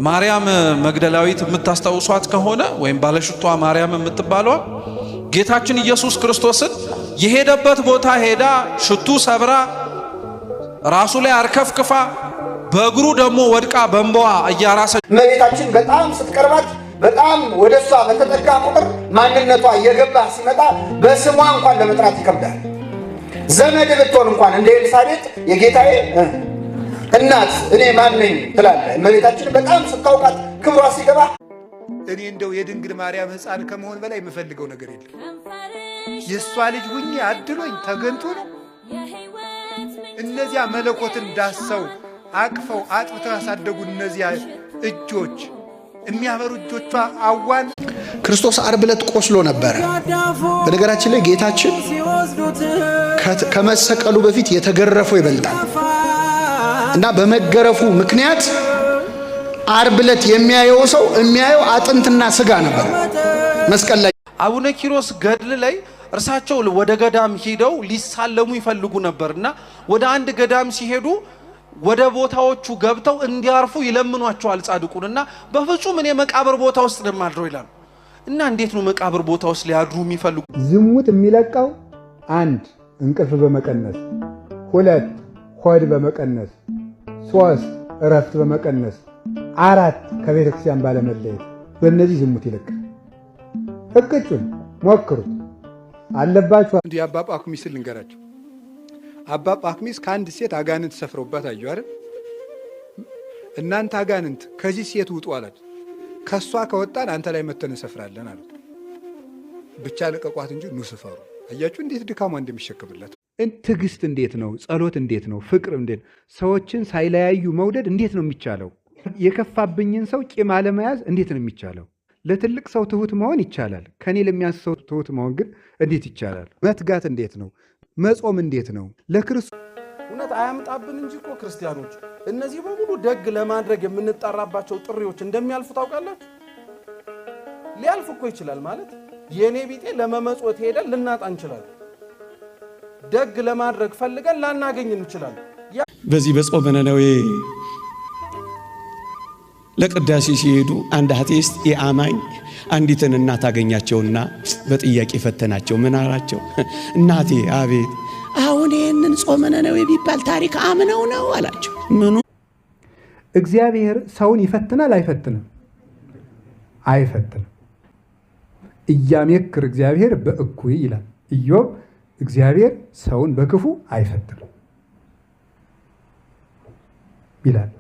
ማርያም መግደላዊት የምታስታውሷት ከሆነ ወይም ባለሽቷ ማርያም የምትባለው ጌታችን ኢየሱስ ክርስቶስን የሄደበት ቦታ ሄዳ ሽቱ ሰብራ ራሱ ላይ አርከፍክፋ በእግሩ ደግሞ ወድቃ በእንባዋ እያራሰች እመቤታችን በጣም ስትቀርባት በጣም ወደሷ በተጠጋ ቁጥር ማንነቷ እየገባ ሲመጣ በስሟ እንኳን ለመጥራት ይከብዳል። ዘመድ ብትሆን እንኳን እንደ ኤልሳቤጥ የጌታዬ እናት እኔ ማን ነኝ ትላለህ። እመቤታችን በጣም ስታውቃት ክብሯ ሲገባ እኔ እንደው የድንግል ማርያም ሕፃን ከመሆን በላይ የምፈልገው ነገር የለም። የእሷ ልጅ ሁኜ አድሎኝ ተገንቶ ነው። እነዚያ መለኮትን ዳሰው አቅፈው አጥብተው ያሳደጉ እነዚያ እጆች የሚያበሩ እጆቿ አዋን ክርስቶስ ዓርብ ዕለት ቆስሎ ነበረ። በነገራችን ላይ ጌታችን ከመሰቀሉ በፊት የተገረፈው ይበልጣል እና በመገረፉ ምክንያት ዓርብ ዕለት የሚያየው ሰው የሚያየው አጥንትና ስጋ ነበር መስቀል ላይ። አቡነ ኪሮስ ገድል ላይ እርሳቸው ወደ ገዳም ሄደው ሊሳለሙ ይፈልጉ ነበርና ወደ አንድ ገዳም ሲሄዱ ወደ ቦታዎቹ ገብተው እንዲያርፉ ይለምኗቸዋል ጻድቁንና በፍጹም እኔ መቃብር ቦታ ውስጥ ደማድረው ይላሉ። እና እንዴት ነው መቃብር ቦታ ውስጥ ሊያድሩ የሚፈልጉ? ዝሙት የሚለቀው 1 እንቅልፍ በመቀነስ 2 ሆድ በመቀነስ 3 እረፍት በመቀነስ 4 ከቤተ ክርስቲያን ባለመለየት። በእነዚህ ዝሙት ይለቃል። እቅጩን ሞክሩት አለባችሁ። እንዲህ አባ ጳኩሚስ ልንገራቸው። አባ ጳኩሚስ ከአንድ ሴት አጋንንት ሰፍረውባት አዩ አይደል? እናንተ አጋንንት ከዚህ ሴት ውጡ አላት። ከሷ ከወጣን አንተ ላይ መተን እንሰፍራለን አሉት። ብቻ ለቀቋት እንጂ ኑ ስፈሩ። አያችሁ እንዴት ድካሟ እንደሚሸከምላት። ትዕግስት እንዴት ነው? ጸሎት እንዴት ነው? ፍቅር እንዴት ነው? ሰዎችን ሳይለያዩ መውደድ እንዴት ነው የሚቻለው? የከፋብኝን ሰው ቂም አለመያዝ እንዴት ነው የሚቻለው? ለትልቅ ሰው ትሁት መሆን ይቻላል። ከኔ ለሚያንስ ሰው ትሁት መሆን ግን እንዴት ይቻላል? መትጋት እንዴት ነው? መጾም እንዴት ነው? ለክርስቶስ እውነት አያምጣብን እንጂ እኮ ክርስቲያኖች እነዚህ በሙሉ ደግ ለማድረግ የምንጠራባቸው ጥሪዎች እንደሚያልፉ ታውቃላችሁ። ሊያልፍ እኮ ይችላል ማለት የኔ ቢጤ ለመመጽወት ሄደን ልናጣ እንችላለን። ደግ ለማድረግ ፈልገን ላናገኝ እንችላለን። በዚህ በጾመ ነነዌ ለቅዳሴ ሲሄዱ አንድ አቴስት የአማኝ አንዲትን እናት አገኛቸውና በጥያቄ ፈተናቸው። ምን አላቸው? እናቴ አቤት፣ አሁን ይህንን ጾመ ነነዌ ቢባል ታሪክ አምነው ነው አላቸው። ምኑ? እግዚአብሔር ሰውን ይፈትናል አይፈትንም? አይፈትንም። ኢያሜክር እግዚአብሔር በእኩይ ይላል ኢዮብ። እግዚአብሔር ሰውን በክፉ አይፈትንም ይላል።